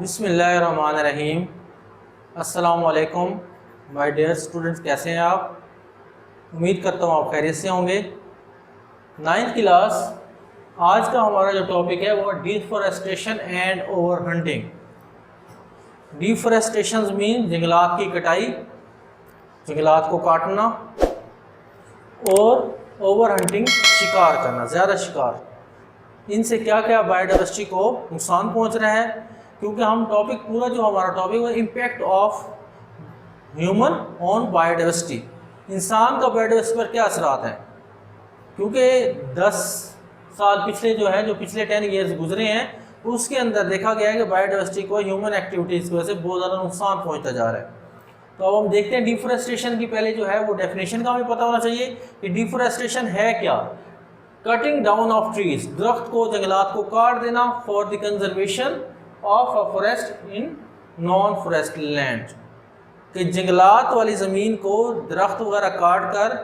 बिस्मिल्लाहिर्रहमानिर्रहीम। अस्सलाम वालेकुम माय डियर स्टूडेंट्स, कैसे हैं आप? उम्मीद करता हूँ आप खैरियत से होंगे। 9th क्लास, आज का हमारा जो टॉपिक है वो deforestation and over hunting. Deforestation mean जंगलात की कटाई, जंगलात को काटना, और ओवर हंटिंग शिकार करना, ज़्यादा शिकार। इनसे क्या क्या बायोडाइवर्सिटी को नुकसान पहुँच रहा है, क्योंकि हम टॉपिक पूरा जो हमारा टॉपिक है impact of human on biodiversity, इंसान का बायोडाइवर्सिटी पर क्या असरात हैं। क्योंकि 10 साल पिछले जो पिछले 10 ईयर्स गुजरे हैं, उसके अंदर देखा गया है कि बायोडाइवर्सिटी को ह्यूमन एक्टिविटीज़ की वजह से बहुत ज़्यादा नुकसान पहुंचता जा रहा है। तो अब हम देखते हैं डिफॉरेस्टेशन की पहले जो है वो डेफिनेशन का हमें पता होना चाहिए कि डिफॉरेस्टेशन है क्या। कटिंग डाउन ऑफ ट्रीज, दरख्त को, जंगलात को काट देना for the conservation of a forest in non forest land, कि जंगलात वाली ज़मीन को दरख्त वगैरह काट कर,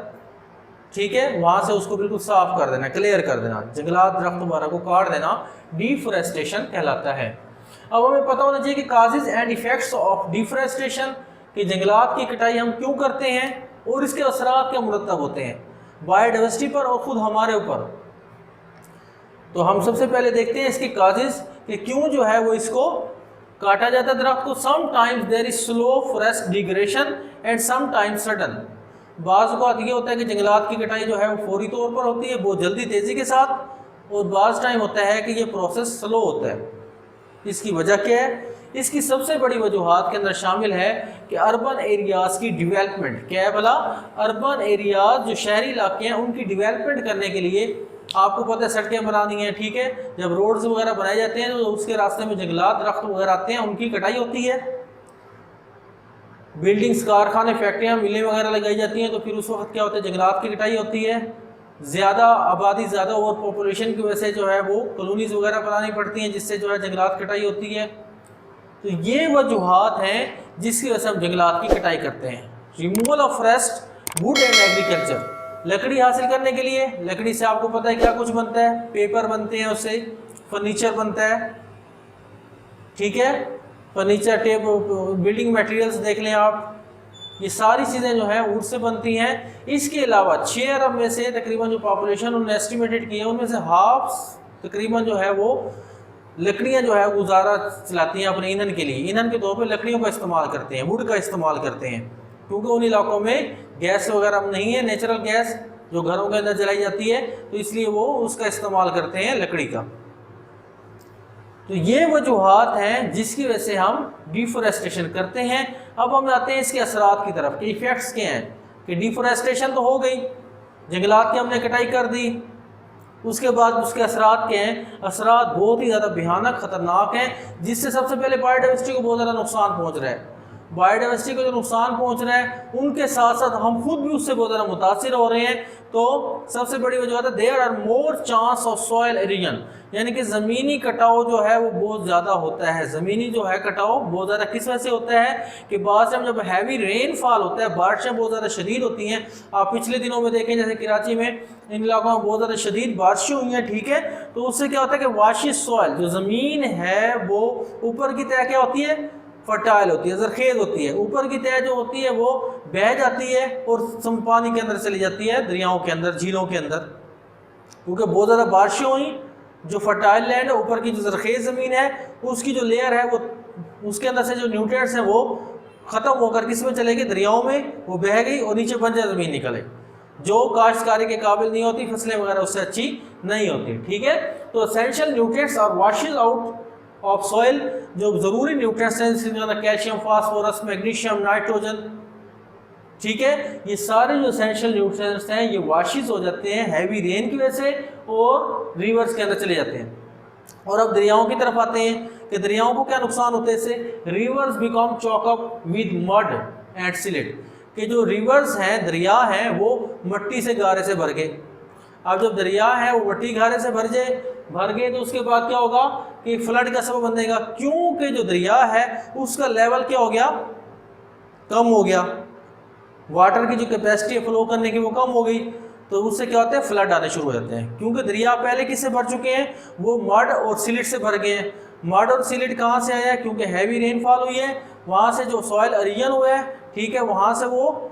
ठीक है, वहाँ से उसको बिल्कुल साफ कर देना, क्लियर कर देना, जंगलात दरख्त वगैरह को काट देना डिफॉरेस्टेशन कहलाता है। अब हमें पता होना चाहिए कि causes and effects of deforestation, कि जंगलात की कटाई हम क्यों करते हैं और इसके असरात क्या मुरतब होते हैं बायोडाइवर्सिटी पर और ख़ुद हमारे ऊपर। तो हम सबसे पहले देखते हैं इसके काजेज कि क्यों जो है वो इसको काटा जाता है दरख्त को। Sometimes there is slow forest degradation and sometimes sudden. बाज़ औक़ात ये होता है कि जंगलात की कटाई जो है वो फौरी तौर पर होती है, बहुत जल्दी तेज़ी के साथ, और बाज़ टाइम होता है कि ये प्रोसेस स्लो होता है। इसकी वजह क्या है? इसकी सबसे बड़ी वजूहात के अंदर शामिल है कि अर्बन एरियाज़ की डेवलपमेंट। क्या है भला? अर्बन एरियाज़ जो शहरी इलाके हैं उनकी डेवलपमेंट करने के लिए आपको पता है सड़कें बनानी है, ठीक है, जब रोड्स वगैरह बनाए जाते हैं तो उसके रास्ते में जंगलात दरख्त वगैरह आते हैं, उनकी कटाई होती है। बिल्डिंग्स, कारखाने, फैक्ट्रियाँ, मिलें वगैरह लगाई जाती हैं, तो फिर उस वक्त क्या होता है, जंगलात की कटाई होती है। ज़्यादा आबादी, ज़्यादा ओवर पॉपुलेशन की वजह से जो है वो कॉलोनीज़ वगैरह बनानी पड़ती हैं, जिससे जो है जंगलात कटाई होती है। तो ये वजूहात हैं जिसकी वजह से हम जंगलात की कटाई करते हैं। Removal of forest, would and agriculture, लकड़ी हासिल करने के लिए, लकड़ी से आपको पता है क्या कुछ बनता है, पेपर बनते हैं, उससे फर्नीचर बनता है, ठीक है, फर्नीचर, टेप, बिल्डिंग मटेरियल्स देख लें आप, ये सारी चीज़ें जो हैं वुड से बनती हैं। इसके अलावा 6 अरब में से तकरीबन जो पॉपुलेशन उन्होंने एस्टिमेटेड की है, उनमें से हाफ तकरीबन जो है वो लकड़ियाँ जो है गुजारा चलाती हैं अपने ईंधन के लिए, ईंधन के तौर पर लकड़ियों का इस्तेमाल करते हैं, वुड का इस्तेमाल करते हैं, क्योंकि उन इलाकों में गैस वगैरह नहीं है, नेचुरल गैस जो घरों के अंदर जलाई जाती है, तो इसलिए वो उसका इस्तेमाल करते हैं, लकड़ी का। तो ये वजूहात हैं जिसकी वजह से हम डिफॉरेस्टेशन करते हैं। अब हम आते हैं इसके असरात की तरफ, कि इफ़ेक्ट्स क्या हैं। कि डिफॉरेस्टेशन तो हो गई, जंगलात की हमने कटाई कर दी, उसके बाद उसके असरात क्या हैं? असरात बहुत ही ज़्यादा भयानक, ख़तरनाक हैं, जिससे सबसे पहले बायोडाइवर्सिटी को बहुत ज़्यादा नुकसान पहुँच रहा है। बायोडाइवर्सिटी को जो नुकसान पहुंच रहा है, उनके साथ साथ हम खुद भी उससे बहुत ज़्यादा मुतासिर हो रहे हैं। तो सबसे बड़ी वजह है there are more chance of soil erosion, यानी कि ज़मीनी कटाव जो है वो बहुत ज़्यादा होता है। ज़मीनी जो है कटाव बहुत ज़्यादा किस वजह से होता है कि बाद में जब हैवी रेनफॉल होता है, बारिशें बहुत ज़्यादा शदीद होती हैं। आप पिछले दिनों में देखें, जैसे कराची में इन इलाकों में बहुत ज़्यादा शदीद बारिशें हुई हैं, ठीक है, तो उससे क्या होता है कि वाशी सॉइल, जो ज़मीन है वो ऊपर की तह क्या होती है, फर्टाइल होती है, जरखेज होती है, ऊपर की तह जो होती है वो बह जाती है और पानी के अंदर चली जाती है, दरियाओं के अंदर, झीलों के अंदर, क्योंकि बहुत ज़्यादा बारिशें हुई। जो फर्टाइल लैंड है, ऊपर की जो जरखेज ज़मीन है, उसकी जो लेयर है वो, उसके अंदर से जो न्यूट्रिएंट्स हैं वो ख़त्म होकर किस में चले गए, दरियाओं में, वो बह गई और नीचे बंजर ज़मीन निकले, जो काश्तकारी के काबिल नहीं होती, फसलें वगैरह उससे अच्छी नहीं होती, ठीक है। तो एसेंशियल न्यूट्रिएंट्स और वॉशेज आउट ऑफ सॉइल, जो ज़रूरी न्यूट्रिएंट्स हैं, कैल्शियम, फास्फोरस, मैग्नीशियम, नाइट्रोजन, ठीक है, ये सारे जो एसेंशियल न्यूट्रिएंट्स हैं ये वाशिज हो जाते हैं हैवी रेन की वजह से और रिवर्स के अंदर चले जाते हैं। और अब दरियाओं की तरफ आते हैं कि दरियाओं को क्या नुकसान होते हैं इससे। Rivers become choke up with mud and silt, कि जो रिवर्स हैं, दरिया हैं, वो मट्टी से गारे से भर गए। अब जब दरिया है वो मट्टी गारे से भर गए तो उसके बाद क्या होगा कि फ्लड का सबब बनेगा, क्योंकि जो दरिया है उसका लेवल क्या हो गया, कम हो गया, वाटर की जो कैपेसिटी है फ्लो करने की वो कम हो गई। तो उससे क्या होता है, फ्लड आने शुरू हो जाते हैं, क्योंकि दरिया पहले किससे भर चुके हैं, वो मड और सिलिट से भर गए हैं। मड और सिलेट कहाँ से आया है? क्योंकि हैवी रेनफॉल हुई है, वहाँ से जो सॉइल अरिजन हुआ है, ठीक है, वहाँ से वो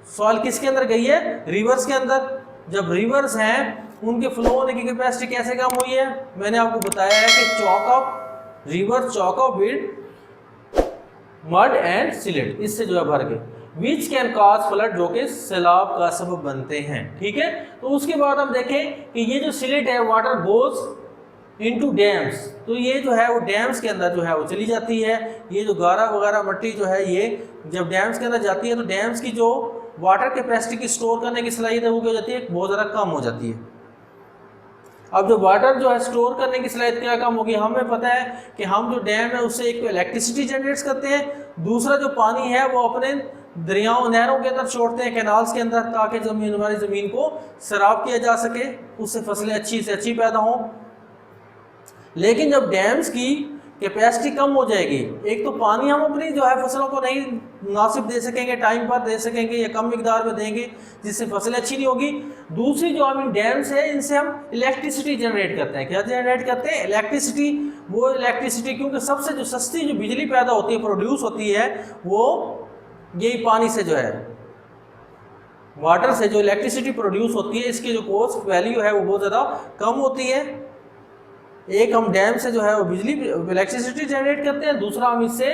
सॉइल किसके अंदर गई है? रिवर्स के अंदर। जब रिवर्स हैं उनके फ्लो होने की कैपेसिटी कैसे कम हुई है? मैंने आपको बताया है कि choke of river choke of with mud and silt, इससे जो है भर गए, विच कैन कॉज फ्लड, जो कि सैलाब का सबब बनते हैं, ठीक है। तो उसके बाद हम देखें कि ये जो सिलेट है वाटर गोज इनटू डैम्स, तो ये जो है वो डैम्स के अंदर जो है वो चली जाती है। ये जो गारा वगैरह मट्टी जो है ये जब डैम्स के अंदर जाती है तो डैम्स की जो वाटर कैपेसिटी की स्टोर करने की सलाहियत है वो क्या हो जाती है? बहुत ज़्यादा कम हो जाती है। अब जो वाटर जो है स्टोर करने की सलाहियत क्या कम होगी? हमें पता है कि हम जो डैम है उससे एक तो इलेक्ट्रिसिटी जनरेट करते हैं, दूसरा जो पानी है वो अपने दरियाओं नहरों के अंदर छोड़ते हैं, कैनाल्स के अंदर, ताकि हमारी ज़मीन को सराब किया जा सके, उससे फसलें अच्छी से अच्छी पैदा हों। लेकिन जब डैम्स की कैपेसिटी कम हो जाएगी, एक तो पानी हम अपनी जो है फसलों को नहीं मुनासिब दे सकेंगे, टाइम पर दे सकेंगे या कम मिकदार में देंगे जिससे फसलें अच्छी नहीं होगी। दूसरी जो हम इन डैम्स है इनसे हम इलेक्ट्रिसिटी जनरेट करते हैं। क्या जनरेट करते हैं? इलेक्ट्रिसिटी। वो इलेक्ट्रिसिटी क्योंकि सबसे जो सस्ती जो बिजली पैदा होती है, प्रोड्यूस होती है, वो यही पानी से जो है, वाटर से जो इलेक्ट्रिसिटी प्रोड्यूस होती है, इसकी जो कॉस्ट वैल्यू है वो बहुत ज़्यादा कम होती है। एक हम डैम से जो है वो बिजली इलेक्ट्रिसिटी जनरेट करते हैं, दूसरा हम इससे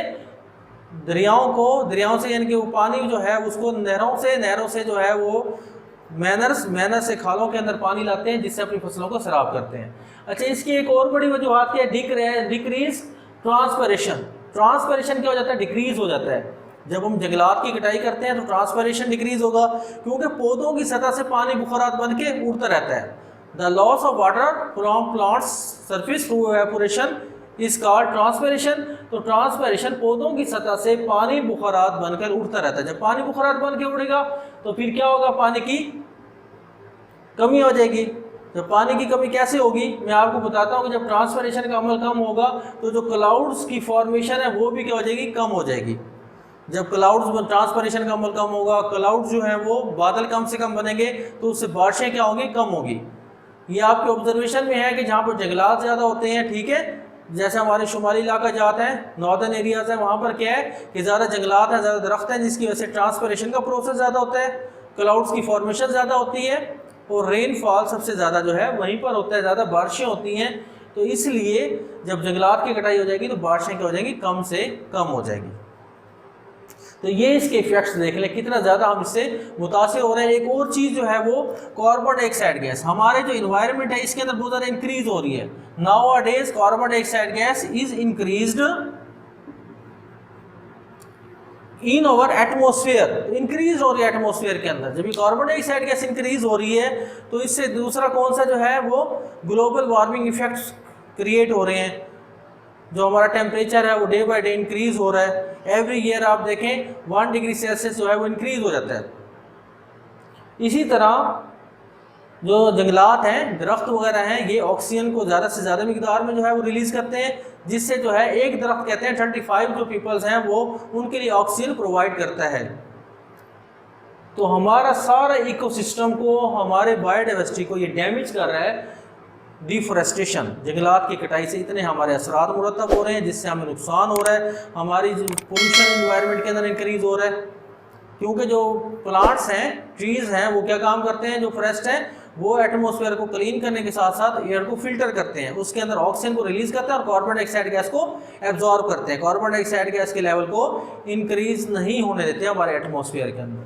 दरियाओं से यानी कि वो पानी जो है उसको नहरों से जो है वो मैनर से खालों के अंदर पानी लाते हैं, जिससे अपनी फसलों को सराब करते हैं। अच्छा, इसकी एक और बड़ी वजूहत क्या है? Decrease transpiration. ट्रांसपरेशन क्या हो जाता है? डिक्रीज हो जाता है। जब हम जंगलात की कटाई करते हैं तो ट्रांसपरेशन डिक्रीज होगा, क्योंकि पौधों की सतह से पानी बुखारात बन के उड़ता रहता है। The loss of water from plants surface through evaporation is called transpiration. तो ट्रांसपरेशन पौधों की सतह से पानी बुखारात बनकर उड़ता रहता है। जब पानी बुखारात बन के उड़ेगा तो फिर क्या होगा? पानी की कमी हो जाएगी। जब पानी की कमी कैसे होगी? मैं आपको बताता हूँ कि जब ट्रांसपरेशन का अमल कम होगा तो जो क्लाउड्स की फॉर्मेशन है वो भी क्या हो जाएगी? कम हो जाएगी। जब क्लाउड्स ट्रांसपरेशन का अमल कम होगा, क्लाउड्स जो है वो बादल कम से कम बनेंगे, तो उससे बारिशें क्या होंगी? कम होगी। ये आपके ऑब्जर्वेशन में है कि जहाँ पर जंगलात ज़्यादा होते हैं, ठीक है, जैसे हमारे शुमाली इलाका जाते हैं, नॉर्दर्न एरियाज है, वहाँ पर क्या है कि ज़्यादा जंगलात हैं, ज़्यादा दरख्त हैं, जिसकी वजह से ट्रांसपरेशन का प्रोसेस ज़्यादा होता है, क्लाउड्स की फॉर्मेशन ज़्यादा होती है और रेनफॉल सबसे ज़्यादा जो है वहीं पर होता है, ज़्यादा बारिशें होती हैं। तो इसलिए जब जंगलात की कटाई हो जाएगी तो बारिशें क्या हो जाएंगी? कम से कम हो जाएगी। तो ये इसके इफेक्ट्स देख लें कितना ज़्यादा हम इससे मुतासिर हो रहे हैं। एक और चीज़ जो है वो कार्बन डाइऑक्साइड गैस, हमारे जो इन्वायरमेंट है इसके अंदर बहुत ज़्यादा इंक्रीज हो रही है। Now days carbon dioxide gas is increased in over atmosphere, increase हो रही है एटमोसफेयर के अंदर। जब ये कार्बन डाइऑक्साइड गैस इंक्रीज हो रही है तो इससे दूसरा कौन सा जो है वो ग्लोबल वार्मिंग इफेक्ट्स क्रिएट हो रहे हैं। जो हमारा टेम्परेचर है वो डे बाय डे इंक्रीज हो रहा है। एवरी ईयर आप देखें 1 डिग्री सेल्सियस जो है वो इंक्रीज हो जाता है। इसी तरह जो जंगलात हैं, दरख्त वगैरह हैं, ये ऑक्सीजन को ज़्यादा से ज़्यादा मिकदार में जो है वो रिलीज़ करते हैं, जिससे जो है एक दरख्त कहते हैं 35 जो पीपल्स हैं वो उनके लिए ऑक्सीजन प्रोवाइड करता है। तो हमारा सारा इकोसिस्टम को, हमारे बायोडाइवर्सिटी को ये डैमेज कर रहा है। डिफॉरेस्टेशन, जंगलात की कटाई से इतने हमारे असरात मुरतब हो रहे हैं जिससे हमें नुकसान हो रहा है। हमारी जो पोल्यूशन इन्वायरमेंट के अंदर इंक्रीज हो रहा है, क्योंकि जो प्लांट्स हैं, ट्रीज़ हैं, वो क्या काम करते हैं? जो फॉरेस्ट हैं वो एटमॉस्फेयर को क्लीन करने के साथ साथ एयर को फिल्टर करते हैं, उसके अंदर ऑक्सीजन को रिलीज करते हैं और कार्बन डाइऑक्साइड गैस को एब्जॉर्ब करते हैं। कार्बन डाइऑक्साइड गैस के लेवल को इंक्रीज नहीं होने देते हमारे एटमॉस्फेयर के अंदर।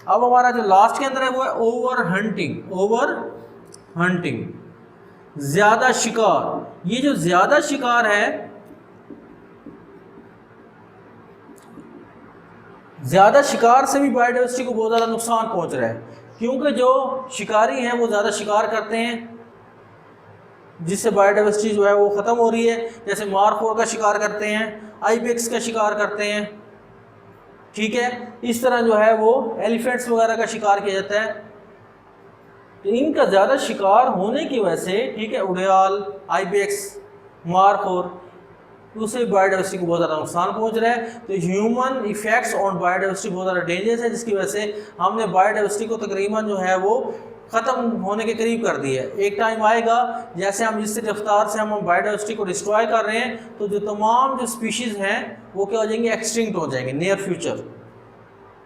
अब हमारा जो लास्ट के अंदर है वो है ओवर हंटिंग, ज़्यादा शिकार। ये जो ज़्यादा शिकार है, ज़्यादा शिकार से भी बायोडाइवर्सिटी को बहुत ज़्यादा नुकसान पहुंच रहा है, क्योंकि जो शिकारी हैं वो ज़्यादा शिकार करते हैं जिससे बायोडाइवर्सिटी जो है वो ख़त्म हो रही है। जैसे मारखोर का शिकार करते हैं, आइबेक्स का शिकार करते हैं, ठीक है, इस तरह जो है वो एलिफेंट्स वगैरह का शिकार किया जाता है। तो इनका ज़्यादा शिकार होने की वजह से, ठीक है, उड़ियाल, आइबेक्स, मारखोर, उससे बायोडाइवर्सिटी को बहुत ज़्यादा नुकसान पहुंच रहा है। तो ह्यूमन इफेक्ट्स ऑन बायोडाइवर्सिटी बहुत ज़्यादा डेंजरस है, जिसकी वजह से हमने बायोडाइवर्सिटी को तकरीबन जो है वो ख़त्म होने के करीब कर दी है। एक टाइम आएगा जैसे हम जिस रफ्तार से हम बायोडाइवर्सिटी को डिस्ट्रॉय कर रहे हैं, तो जो तमाम जो स्पीशीज़ हैं वो क्या हो जाएंगे, एक्सटिंक्ट हो जाएंगे नियर फ्यूचर।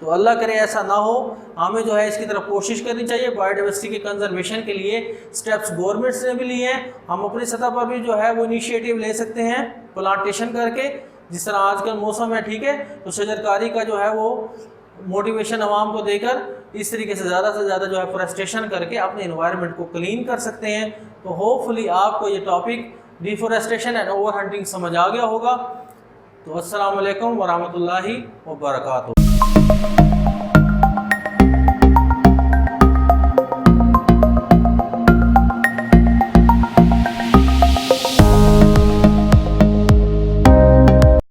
तो अल्लाह करे ऐसा ना हो। हमें जो है इसकी तरफ कोशिश करनी चाहिए। बायोडाइवर्सिटी के कंजर्वेशन के लिए स्टेप्स गवर्नमेंट्स ने भी लिए हैं, हम अपनी सतह पर भी जो है वो इनिशिएटिव ले सकते हैं प्लांटेशन करके। जिस तरह आजकल मौसम है, ठीक है, तो शजरकारी का जो है वो मोटिवेशन आवाम को देकर इस तरीके से ज़्यादा जो है फोरेस्टेशन करके अपने इन्वायरमेंट को क्लीन कर सकते हैं। तो होपफुली आपको ये topic deforestation and over hunting समझ आ गया होगा। तो अस्सलाम वालेकुम वरहमतुल्लाहि वबरकातुहू।